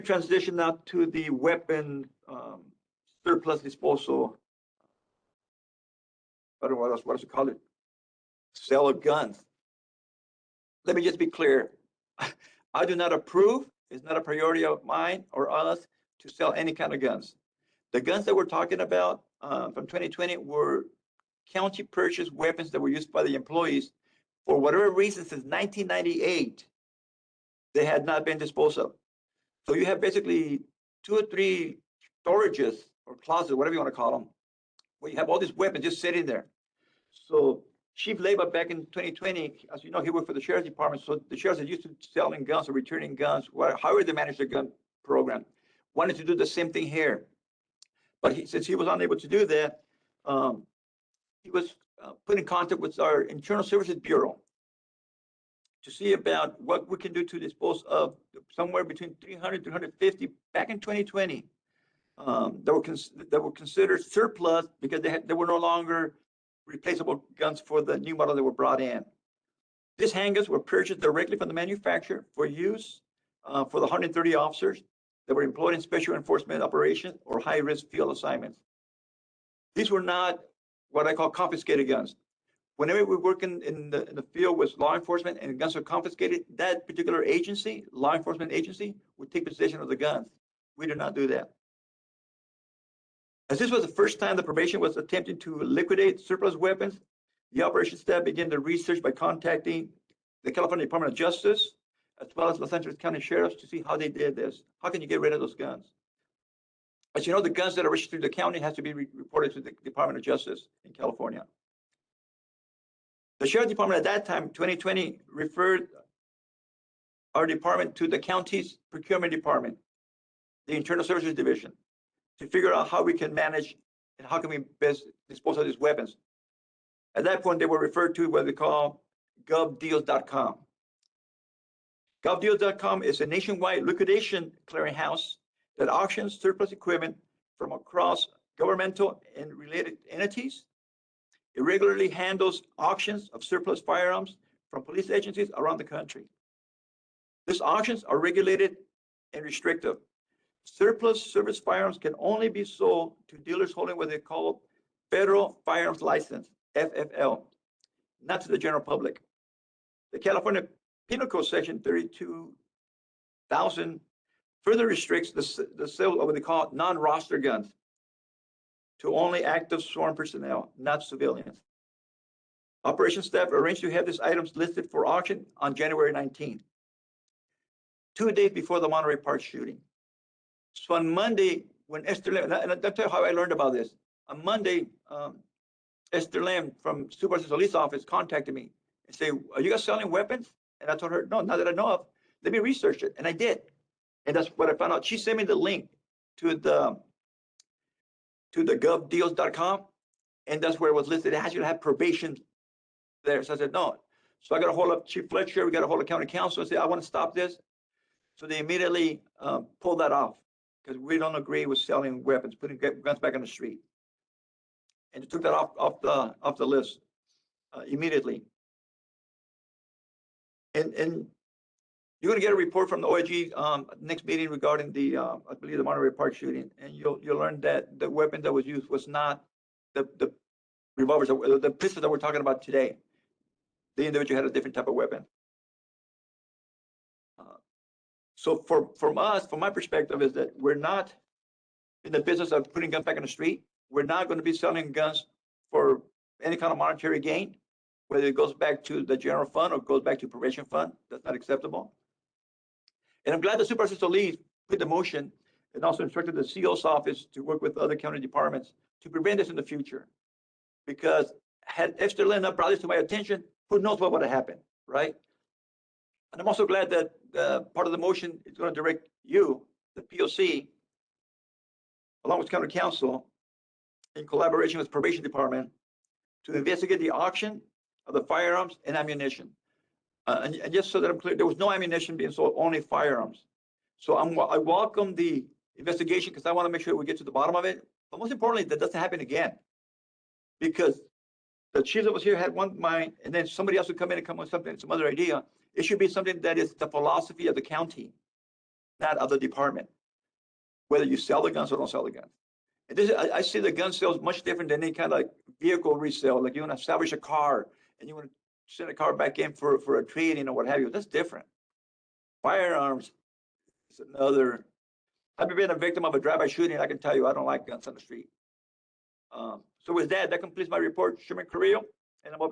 transition now to the weapon surplus disposal. I don't know what else to call it. Sale of guns. Let me just be clear. I do not approve. It's not a priority of mine or us to sell any kind of guns. The guns that we're talking about from 2020 were county purchased weapons that were used by the employees for whatever reason since 1998. They had not been disposed of. So you have basically 2 or 3 storages or closets, whatever you want to call them, where you have all these weapons just sitting there. So Chief Leyva back in 2020, as you know, he worked for the Sheriff's Department. So the sheriffs are used to selling guns or returning guns, however they manage their gun program, wanted to do the same thing here. But since he was unable to do that, he was put in contact with our Internal Services Bureau to see about what we can do to dispose of somewhere between 300 350 back in 2020 that were considered surplus because they were no longer replaceable guns for the new model that were brought in. These handguns were purchased directly from the manufacturer for use for the 130 officers that were employed in special enforcement operations or high-risk field assignments. These were not what I call confiscated guns. Whenever we work in the field with law enforcement and guns are confiscated, that particular agency, law enforcement agency, would take possession of the guns. We do not do that. As this was the first time the probation was attempting to liquidate surplus weapons, the operations staff began the research by contacting the California Department of Justice, as well as Los Angeles County Sheriffs to see how they did this. How can you get rid of those guns? As you know, the guns that are registered to the county has to be reported to the Department of Justice in California. The Sheriff's Department at that time, 2020, referred our department to the county's procurement department, the Internal Services Division, to figure out how we can manage and how can we best dispose of these weapons. At that point, they were referred to what they call govdeals.com. Govdeals.com is a nationwide liquidation clearinghouse that auctions surplus equipment from across governmental and related entities. It regularly handles auctions of surplus firearms from police agencies around the country. These auctions are regulated and restrictive. Surplus service firearms can only be sold to dealers holding what they call Federal Firearms License, FFL, not to the general public. The California Penal Code Section 32,000 further restricts the sale of what they call non-roster guns to only active sworn personnel, not civilians. Operations staff arranged to have these items listed for auction on January 19th, 2 days before the Monterey Park shooting. So on Monday, when Esther Lim, and I'll tell you how I learned about this. On Monday, Esther Lim from Supervisor Solis' office contacted me and said, "Are you guys selling weapons?" And I told her, "No, not that I know of. Let me research it." And I did. And that's what I found out. She sent me the link to the govdeals.com, and that's where it was listed. It actually had probation there. So I said, no. So I got a hold of Chief Fletcher, we got a hold of County Council and said, I want to stop this. So they immediately pulled that off because we don't agree with selling weapons, putting guns back on the street. And they took that off the list immediately. And you're going to get a report from the OIG next meeting regarding the, I believe, the Monterey Park shooting, and you'll learn that the weapon that was used was not the revolvers, the pistols that we're talking about today. The individual had a different type of weapon. So from my perspective, is that we're not in the business of putting guns back on the street. We're not going to be selling guns for any kind of monetary gain, whether it goes back to the general fund or goes back to probation fund. That's not acceptable. And I'm glad the Supervisor Solis put the motion and also instructed the CO's office to work with other county departments to prevent this in the future. Because had Esther Lynn not brought this to my attention, who knows what would have happened, right? And I'm also glad that part of the motion is going to direct you, the POC, along with County Council, in collaboration with Probation Department, to investigate the auction of the firearms and ammunition. And just so that I'm clear, there was no ammunition being sold, only firearms. So I welcome the investigation because I want to make sure we get to the bottom of it. But most importantly, that doesn't happen again. Because the chief that was here had one mind, and then somebody else would come in and come with something, some other idea. It should be something that is the philosophy of the county, not of the department, whether you sell the guns or don't sell the guns. And this, I see the gun sales much different than any kind of vehicle resale. Like you want to salvage a car and you want to send a car back in for a trade-in or what have you. That's different. Firearms is another. I've been a victim of a drive-by shooting. I can tell you, I don't like guns on the street. So with that, that completes my report, Chairman Carrillo, and I'm